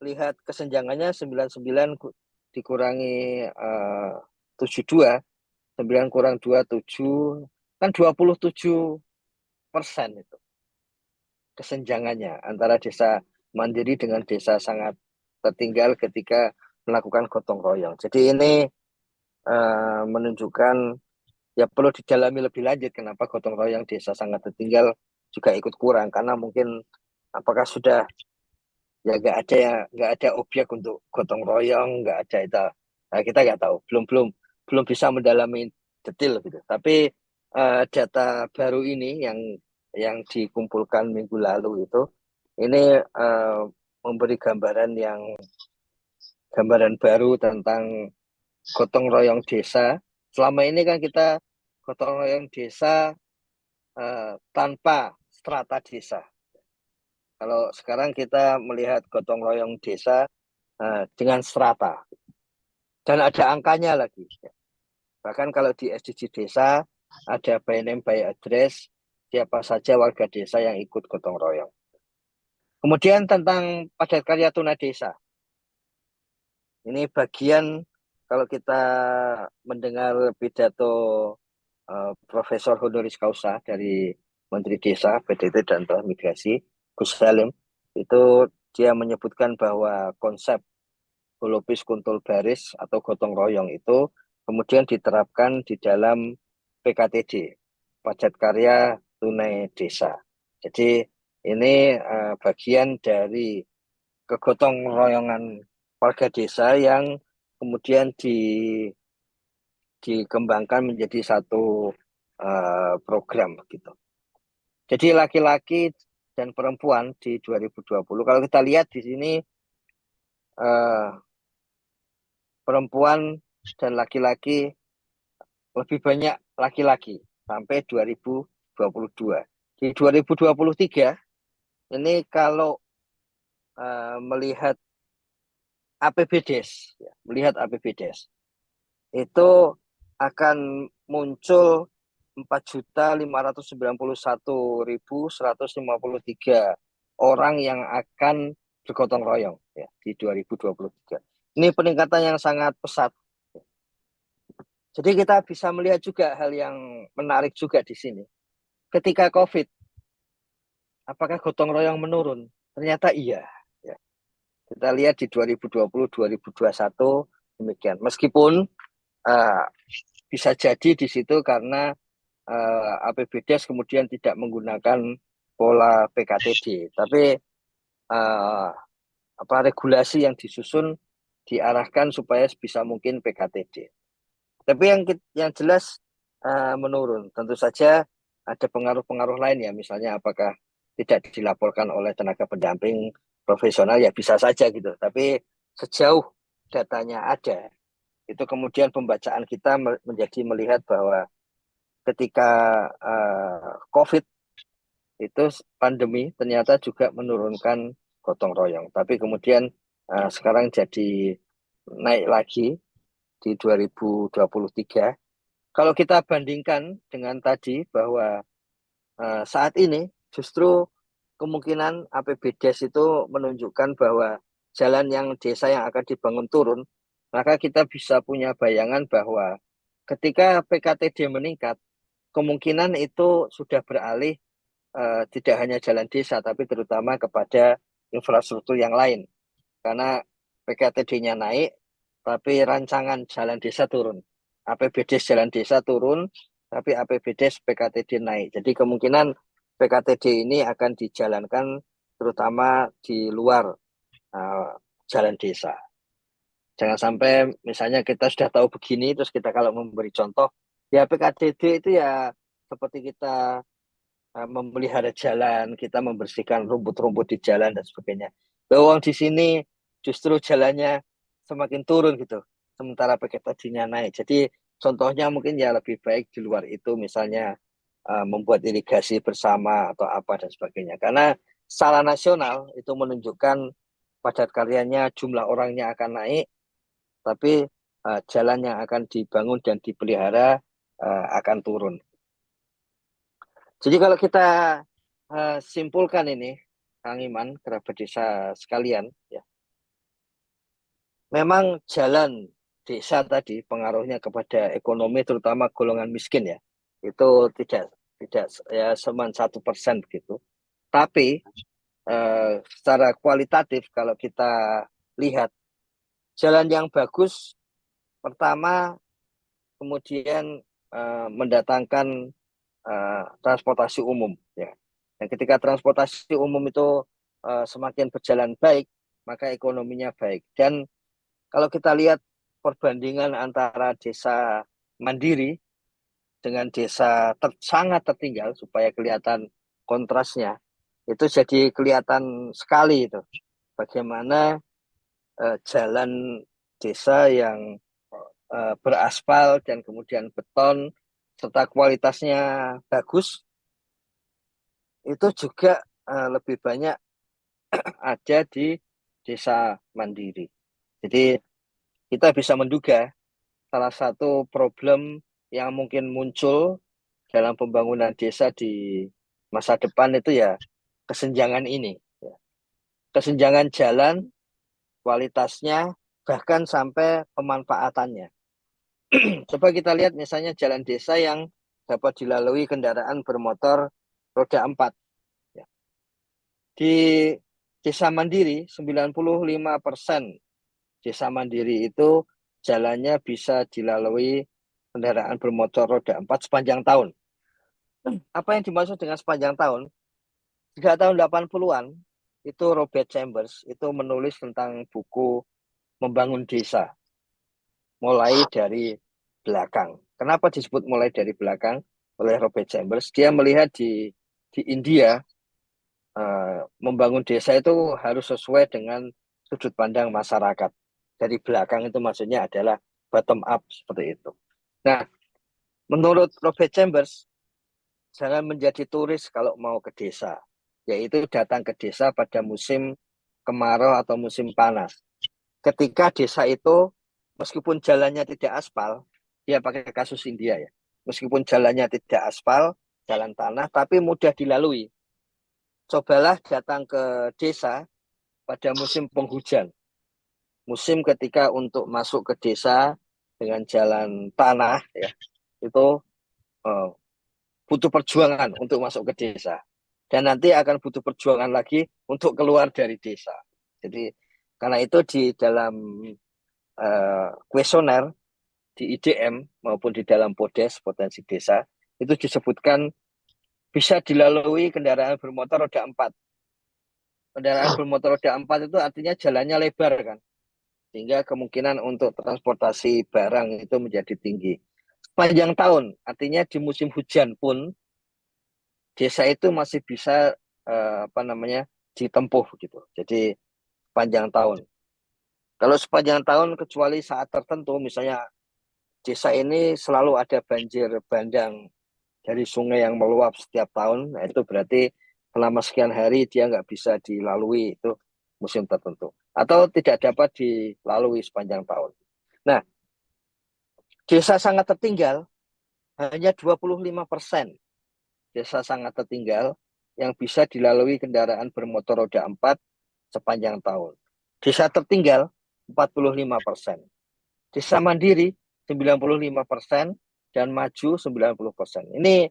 lihat kesenjangannya 99 dikurangi 72, 9 kurang 2, 7, kan 27% itu kesenjangannya antara desa mandiri dengan desa sangat tertinggal ketika melakukan gotong royong. Jadi ini menunjukkan ya perlu didalami lebih lanjut kenapa gotong royong desa sangat tertinggal juga ikut kurang, karena mungkin apakah sudah ya nggak ada objek untuk gotong royong, nggak ada itu. Nah, kita nggak tahu, belum bisa mendalami detail gitu. Tapi data baru ini yang dikumpulkan minggu lalu ini memberi gambaran baru tentang gotong royong desa. Selama ini kan kita gotong royong desa tanpa strata desa. Kalau sekarang kita melihat gotong royong desa dengan strata, dan ada angkanya lagi. Bahkan kalau di SDG desa ada by name by address, siapa saja warga desa yang ikut gotong royong. Kemudian tentang padat karya tunadesa. Ini bagian kalau kita mendengar pidato Profesor Honoris Causa dari Menteri Desa, PDT dan Transmigrasi, Gus Salim, itu dia menyebutkan bahwa konsep holopis kuntul baris atau gotong royong itu kemudian diterapkan di dalam PKTD, padat karya tunai desa. Jadi ini bagian dari kegotong royongan warga desa yang kemudian dikembangkan menjadi satu program gitu. Jadi laki-laki dan perempuan di 2020, kalau kita lihat di sini perempuan dan laki-laki lebih banyak laki-laki sampai 2022. Di 2023 ini kalau melihat APBDes, melihat APBDes itu akan muncul 4.591.153 orang yang akan bergotong royong ya, di 2023. Ini peningkatan yang sangat pesat. Jadi kita bisa melihat juga hal yang menarik juga di sini. Ketika COVID, apakah gotong royong menurun? Ternyata iya. Ya. Kita lihat di 2020, 2021 demikian. Meskipun bisa jadi di situ karena APBDes kemudian tidak menggunakan pola PKTD, tapi regulasi yang disusun diarahkan supaya bisa mungkin PKTD. Tapi yang jelas menurun. Tentu saja ada pengaruh-pengaruh lain ya, misalnya apakah tidak dilaporkan oleh tenaga pendamping profesional ya bisa saja gitu. Tapi sejauh datanya ada, itu kemudian pembacaan kita menjadi melihat bahwa ketika COVID itu pandemi ternyata juga menurunkan gotong royong. Tapi kemudian sekarang jadi naik lagi di 2023. Kalau kita bandingkan dengan tadi bahwa saat ini justru kemungkinan APBDes itu menunjukkan bahwa jalan yang desa yang akan dibangun turun, maka kita bisa punya bayangan bahwa ketika PKTD meningkat, kemungkinan itu sudah beralih tidak hanya jalan desa, tapi terutama kepada infrastruktur yang lain. Karena PKTD-nya naik, tapi rancangan jalan desa turun. APBDes jalan desa turun, tapi APBDes PKTD naik. Jadi kemungkinan PKTD ini akan dijalankan terutama di luar jalan desa. Jangan sampai misalnya kita sudah tahu begini, terus kita kalau memberi contoh, ya PKTD itu ya seperti kita memelihara jalan, kita membersihkan rumput-rumput di jalan dan sebagainya. Bawang di sini justru jalannya semakin turun gitu, sementara PKTD-nya naik. Jadi contohnya mungkin ya lebih baik di luar itu, misalnya membuat irigasi bersama atau apa dan sebagainya. Karena secara nasional itu menunjukkan padat karyanya, jumlah orangnya akan naik, tapi jalan yang akan dibangun dan dipelihara akan turun. Jadi kalau kita simpulkan ini, Kang Iman, kerabat desa sekalian, ya, memang jalan desa tadi pengaruhnya kepada ekonomi, terutama golongan miskin ya, itu tidak ya seman 1% begitu. Tapi secara kualitatif kalau kita lihat jalan yang bagus, pertama kemudian mendatangkan transportasi umum ya. Dan ketika transportasi umum itu semakin berjalan baik, maka ekonominya baik. Dan kalau kita lihat perbandingan antara desa mandiri dengan desa sangat tertinggal supaya kelihatan kontrasnya, itu jadi kelihatan sekali itu bagaimana jalan desa yang beraspal dan kemudian beton serta kualitasnya bagus itu juga lebih banyak ada di desa mandiri. Jadi kita bisa menduga salah satu problem yang mungkin muncul dalam pembangunan desa di masa depan itu ya kesenjangan ini. Kesenjangan jalan, kualitasnya, bahkan sampai pemanfaatannya. Coba kita lihat misalnya jalan desa yang dapat dilalui kendaraan bermotor roda 4. Di desa mandiri 95% desa mandiri itu jalannya bisa dilalui kendaraan bermotor roda 4 sepanjang tahun. Apa yang dimaksud dengan sepanjang tahun? Sejak tahun 80-an itu Robert Chambers itu menulis tentang buku Membangun Desa mulai dari belakang. Kenapa disebut mulai dari belakang oleh Robert Chambers? Dia melihat di India membangun desa itu harus sesuai dengan sudut pandang masyarakat. Dari belakang itu maksudnya adalah bottom up seperti itu. Nah, menurut Robert Chambers, jangan menjadi turis kalau mau ke desa, yaitu datang ke desa pada musim kemarau atau musim panas. Ketika desa itu meskipun jalannya tidak aspal, dia pakai kasus India ya. Meskipun jalannya tidak aspal, jalan tanah, tapi mudah dilalui. Cobalah datang ke desa pada musim penghujan. Musim ketika untuk masuk ke desa dengan jalan tanah ya, itu uh, butuh perjuangan untuk masuk ke desa. Dan nanti akan butuh perjuangan lagi untuk keluar dari desa. Jadi karena itu di dalam kuesioner di IDM maupun di dalam PODES, potensi desa, itu disebutkan bisa dilalui kendaraan bermotor roda 4. Kendaraan bermotor roda 4 itu artinya jalannya lebar kan. Sehingga kemungkinan untuk transportasi barang itu menjadi tinggi. Sepanjang tahun, artinya di musim hujan pun desa itu masih bisa ditempuh gitu. Jadi sepanjang tahun. Kalau sepanjang tahun kecuali saat tertentu, misalnya desa ini selalu ada banjir bandang dari sungai yang meluap setiap tahun, nah itu berarti selama sekian hari dia nggak bisa dilalui itu musim tertentu. Atau tidak dapat dilalui sepanjang tahun. Nah, desa sangat tertinggal hanya 25% desa sangat tertinggal yang bisa dilalui kendaraan bermotor roda 4 sepanjang tahun. Desa tertinggal 45%. Desa mandiri 95% dan maju 90%. Ini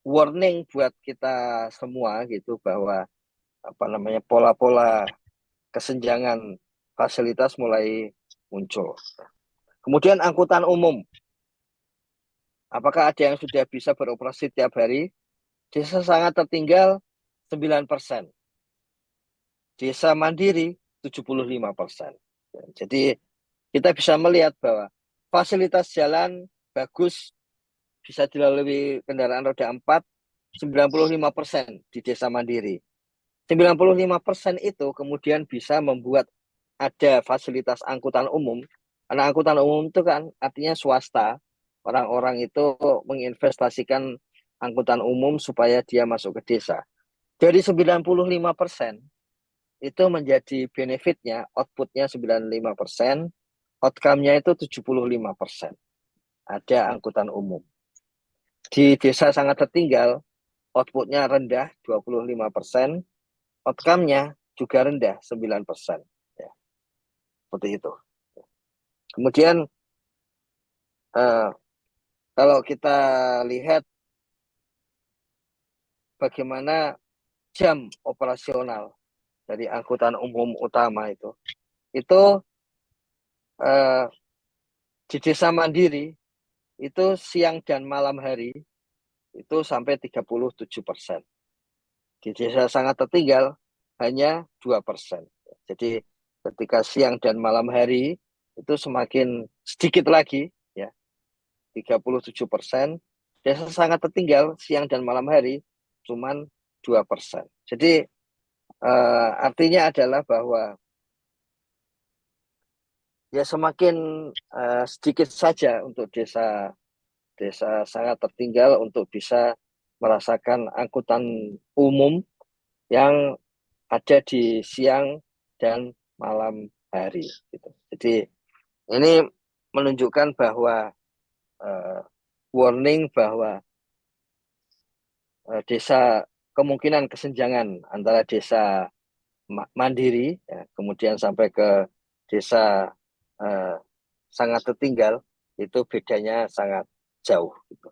warning buat kita semua gitu bahwa pola-pola kesenjangan fasilitas mulai muncul. Kemudian angkutan umum. Apakah ada yang sudah bisa beroperasi tiap hari? Desa sangat tertinggal 9%. Desa mandiri 75%. Jadi kita bisa melihat bahwa fasilitas jalan bagus bisa dilalui kendaraan roda 4 95% di desa mandiri. 95% itu kemudian bisa membuat ada fasilitas angkutan umum. Karena angkutan umum itu kan artinya swasta. Orang-orang itu menginvestasikan angkutan umum supaya dia masuk ke desa. Dari 95% itu menjadi benefitnya, outputnya 95%, outcome-nya itu 75%. Ada angkutan umum. Di desa sangat tertinggal, outputnya rendah 25%, outcome-nya juga rendah 9%. Ya, seperti itu. Kemudian kalau kita lihat bagaimana jam operasional dari angkutan umum utama itu eh, di desa mandiri itu siang dan malam hari itu sampai 37%. Di desa sangat tertinggal hanya 2%. Jadi ketika siang dan malam hari itu semakin sedikit lagi ya 37%. Desa sangat tertinggal siang dan malam hari cuman 2%. Jadi artinya adalah bahwa ya semakin sedikit saja untuk desa desa sangat tertinggal untuk bisa merasakan angkutan umum yang ada di siang dan malam hari gitu. Jadi ini menunjukkan bahwa uh, warning bahwa desa kemungkinan kesenjangan antara desa mandiri ya, kemudian sampai ke desa uh, sangat tertinggal itu bedanya sangat jauh gitu.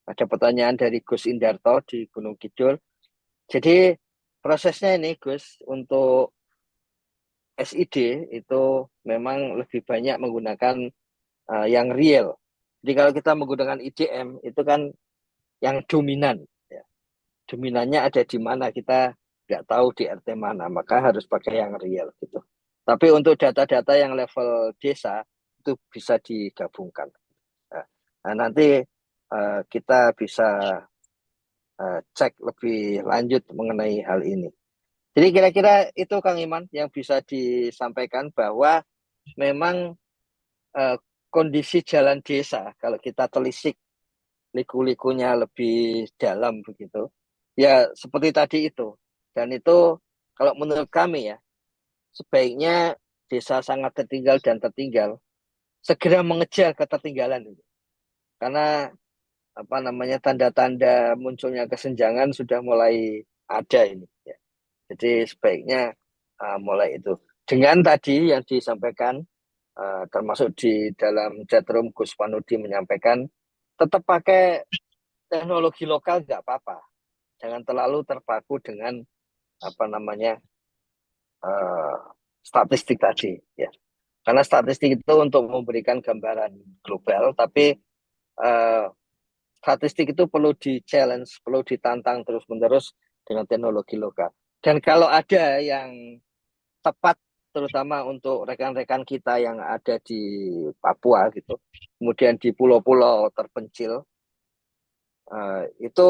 Ada pertanyaan dari Gus Indarto di Gunung Kidul. Jadi prosesnya ini Gus, untuk SID itu memang lebih banyak menggunakan yang real. Jadi kalau kita menggunakan IDM itu kan yang dominan, ya. Dominannya ada di mana kita nggak tahu di RT mana, maka harus pakai yang real gitu. Tapi untuk data-data yang level desa itu bisa digabungkan. Nah, nah, nanti kita bisa cek lebih lanjut mengenai hal ini. Jadi kira-kira itu Kang Iman yang bisa disampaikan bahwa memang eh, kondisi jalan desa kalau kita telisik liku-likunya lebih dalam begitu, ya seperti tadi itu. Dan itu kalau menurut kami ya, sebaiknya desa sangat tertinggal dan tertinggal segera mengejar ketertinggalan itu. Karena apa namanya tanda-tanda munculnya kesenjangan sudah mulai ada ini. Ya. Jadi sebaiknya mulai itu. Dengan tadi yang disampaikan, termasuk di dalam chatroom Gus Panudi menyampaikan, tetap pakai teknologi lokal nggak apa-apa. Jangan terlalu terpaku dengan apa namanya uh, statistik tadi. Ya. Karena statistik itu untuk memberikan gambaran global, tapi uh, statistik itu perlu di-challenge, perlu ditantang terus-menerus dengan teknologi lokal. Dan kalau ada yang tepat terutama untuk rekan-rekan kita yang ada di Papua gitu. Kemudian di pulau-pulau terpencil itu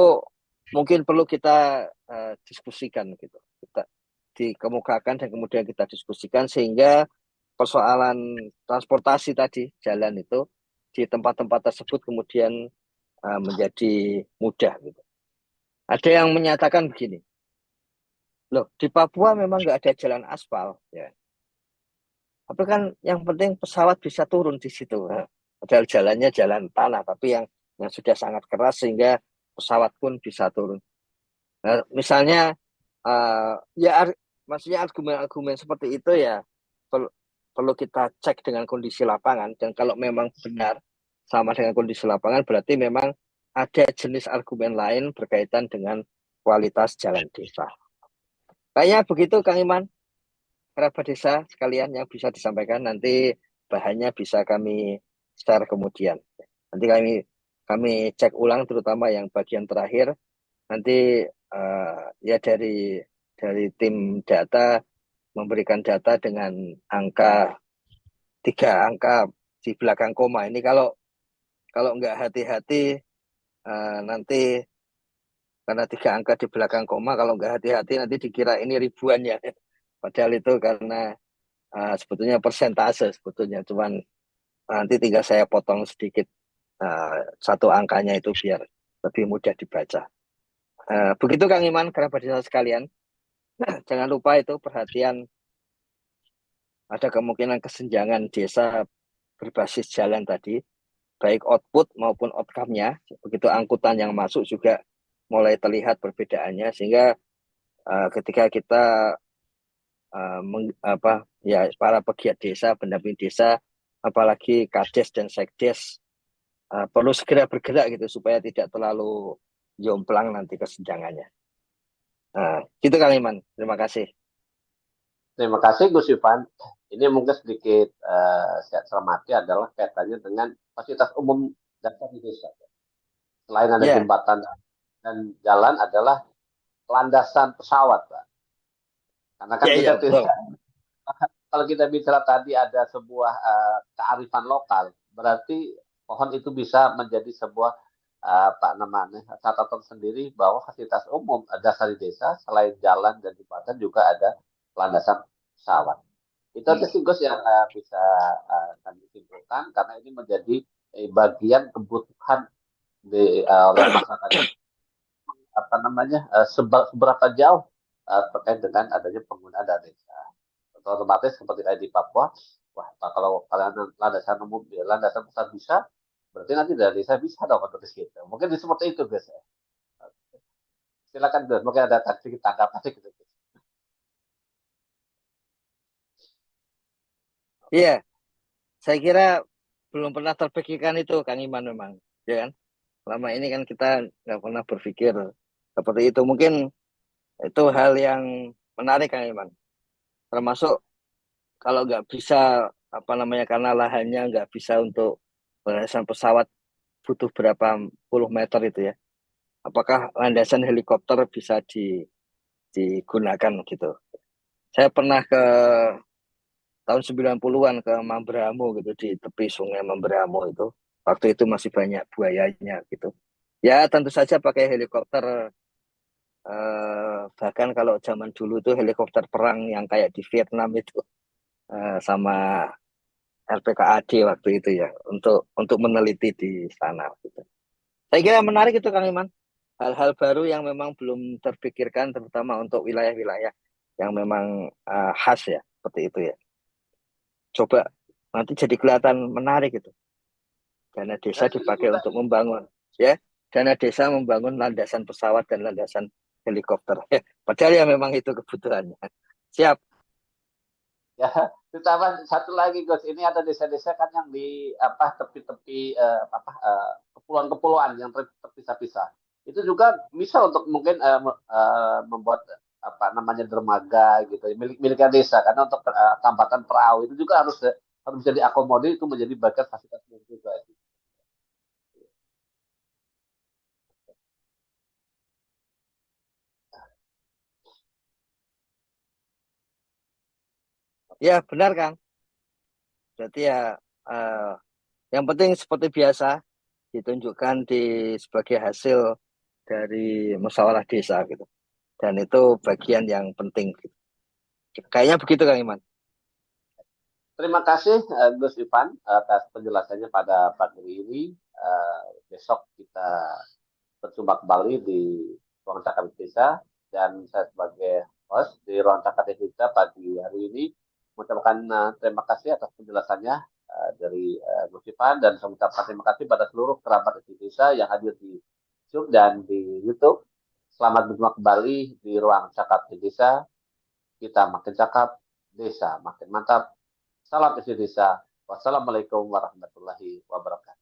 mungkin perlu kita diskusikan gitu. Kita dikemukakan dan kemudian kita diskusikan sehingga persoalan transportasi tadi jalan itu di tempat-tempat tersebut kemudian menjadi mudah gitu. Ada yang menyatakan begini, loh di Papua memang nggak ada jalan aspal ya. Tapi kan yang penting pesawat bisa turun di situ. Nah, padahal jalannya jalan tanah, tapi yang sudah sangat keras sehingga pesawat pun bisa turun. Nah, misalnya, ya maksudnya argumen-argumen seperti itu ya perlu, perlu kita cek dengan kondisi lapangan. Dan kalau memang benar sama dengan kondisi lapangan, berarti memang ada jenis argumen lain berkaitan dengan kualitas jalan desa. Kayaknya begitu, Kang Iman kerabat desa sekalian yang bisa disampaikan nanti bahannya bisa kami share kemudian. Nanti kami cek ulang terutama yang bagian terakhir. Nanti ya dari tim data memberikan data dengan angka 3 angka di belakang koma. Ini kalau kalau nggak hati-hati nanti karena 3 angka di belakang koma kalau nggak hati-hati nanti dikira ini ribuan ya. Padahal itu karena sebetulnya persentase sebetulnya cuman nanti tinggal saya potong sedikit satu angkanya itu biar lebih mudah dibaca. Begitu Kang Iman, kerabat desa sekalian. Jangan lupa itu perhatian ada kemungkinan kesenjangan desa berbasis jalan tadi, baik output maupun outcome-nya. Begitu angkutan yang masuk juga mulai terlihat perbedaannya sehingga ketika kita ya para pegiat desa, pendamping desa, apalagi Kades dan Sekdes perlu segera bergerak gitu supaya tidak terlalu jomplang nanti kesenjangannya. Gitu Kang Iman. Terima kasih. Terima kasih Gus Ivan. Ini mungkin sedikit saya cermati adalah kaitannya dengan fasilitas umum dasar di desa. Selain ada Ya, jembatan dan jalan adalah landasan pesawat, Pak. Karena kan ya, kita ya, tidak, betul. kalau kita bicara tadi ada sebuah kearifan lokal, berarti pohon itu bisa menjadi sebuah apa namanya catatan sendiri bahwa fasilitas umum dasar di desa selain jalan dan jembatan juga ada landasan pesawat. Itu aja sih Gus yang bisa kami simpulkan karena ini menjadi bagian kebutuhan oleh masyarakat apa namanya seberapa jauh terkait dengan adanya penggunaan dana desa. Otomatis seperti kayak di Papua, wah kalau kalian landasan umum, landasan pusat bisa, berarti nanti dari desa bisa dong untuk gitu. Mungkin seperti itu guys. Silakan Gus, mungkin ada sedikit tanggapan gitu. Iya, saya kira belum pernah terpikirkan itu Kang Iman memang, ya kan? Selama ini kan kita nggak pernah berpikir seperti itu. Mungkin Itu hal yang menarik Kang Iman. Termasuk kalau nggak bisa apa namanya karena lahannya nggak bisa untuk landasan pesawat butuh berapa puluh meter itu ya. Apakah landasan helikopter bisa digunakan gitu. Saya pernah ke tahun 90-an ke Mamberamo gitu di tepi Sungai Mamberamo itu. Waktu itu masih banyak buayanya gitu. Ya tentu saja pakai helikopter bahkan kalau zaman dulu tuh helikopter perang yang kayak di Vietnam itu sama RPKAD waktu itu ya untuk meneliti di sana gitu. Saya kira menarik itu Kang Iman. Hal-hal baru yang memang belum terpikirkan terutama untuk wilayah-wilayah yang memang khas ya seperti itu ya. Coba nanti jadi kelihatan menarik itu. Dana desa Saya setuju dipakai juga. untuk membangun ya. Dana desa membangun landasan pesawat dan landasan helikopter. Padahal ya memang itu kebutuhannya. Siap. Ya, ditambah satu lagi Gus, ini ada desa-desa kan yang di apa tepi-tepi kepulauan-kepulauan yang terpisah-pisah. Itu juga bisa untuk mungkin membuat apa namanya dermaga gitu, miliknya desa karena untuk tambatan perahu itu juga harus bisa diakomodir itu menjadi bagian fasilitas juga. Ya benar Kang. Berarti ya eh, yang penting seperti biasa ditunjukkan sebagai hasil dari musyawarah desa gitu. Dan itu bagian yang penting gitu. Kayaknya begitu Kang Iman. Terima kasih Gus Ivan atas penjelasannya pada pagi ini. Besok kita berjumpa kembali di ruang cakap desa dan saya sebagai host di ruang cakap desa pagi hari ini mengucapkan terima kasih atas penjelasannya dari Gus Ivan dan saya mengucapkan terima kasih pada seluruh kerabat desa yang hadir di Zoom dan di YouTube. Selamat berjumpa kembali di ruang cakap desa. Kita makin cakap, desa makin mantap. Salam isi desa. Wassalamualaikum warahmatullahi wabarakatuh.